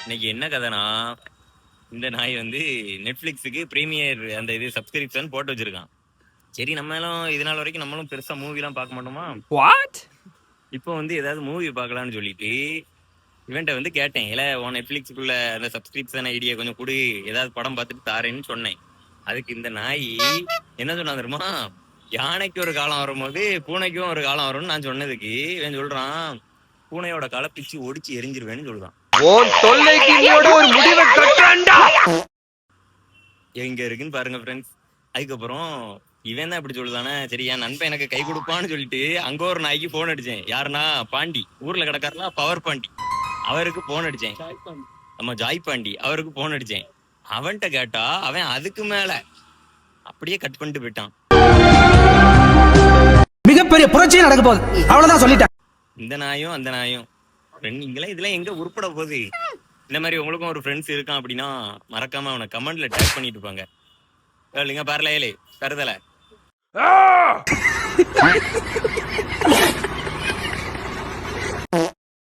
இன்னைக்கு என்ன கதைனா, இந்த நாய் வந்து நெட்ஃபிளிக்ஸுக்கு பிரீமியர் அந்த இது சப்ஸ்கிரிப்ஷன் போட்டு வச்சிருக்கான். சரி நம்ம எல்லாம் இது நாள் வரைக்கும் நம்மளும் பெருசா மூவி எல்லாம் பார்க்க மாட்டோமா. வாட்? இப்போ வந்து ஏதாவது மூவி பார்க்கலாம்னு சொல்லிட்டு இவன்ட்ட வந்து கேட்டேன், இல்ல உன் நெட்ஃபிளிக்ஸுக்குள்ள அந்த சப்ஸ்கிரிப்ஷன் ஐடியா கொஞ்சம் கொடு, ஏதாவது படம் பார்த்துட்டு தாரேன்னு சொன்னேன். அதுக்கு இந்த நாய் என்ன சொன்னா தெரியுமா, யானைக்கு ஒரு காலம் வரும்போது பூனைக்கும் ஒரு காலம் வரும்னு நான் சொன்னதுக்கு இவன் சொல்றான், பூனையோட காலை பிச்சு ஒடிச்சு எரிஞ்சிருவேன்னு சொல்றான். ஒரு முடிவை கட்டாண்டா. எங்க இருக்குன்னு பாருங்க ஃப்ரெண்ட்ஸ். அதுக்கப்புறம் இவன் தான் இப்படி சொல்லுதானே, சரி என் நண்பன் எனக்கு கை கொடுப்பான்னு சொல்லிட்டு அங்க ஒரு நாய்க்கு போன் அடிச்சேன். யாருன்னா பாண்டி, ஊர்ல கிடக்காருல பவர் பாண்டி, அவருக்கு போன் அடிச்சேன். நம்ம ஜாய் பாண்டி அவருக்கு போன் அடிச்சேன். அவன்கிட்ட கேட்டா அவன் அதுக்கு மேல அப்படியே கட் பண்ணிட்டு போயிட்டான். மிகப்பெரிய புரட்சியே நடக்க போகுது, அவ்வளவுதான் சொல்லிட்டேன். இந்த நாயும் அந்த நாயும் நீங்களே இதெல்லாம் எங்க உருப்பட போகுது. இந்த மாதிரி உங்களுக்கும் ஒரு ஃப்ரெண்ட்ஸ் இருக்கான் அப்படின்னா மறக்காம அவனை கமெண்ட்ல டேக் பண்ணிட்டு இருப்பாங்க. இல்லைங்க பாரலையே கருதலை.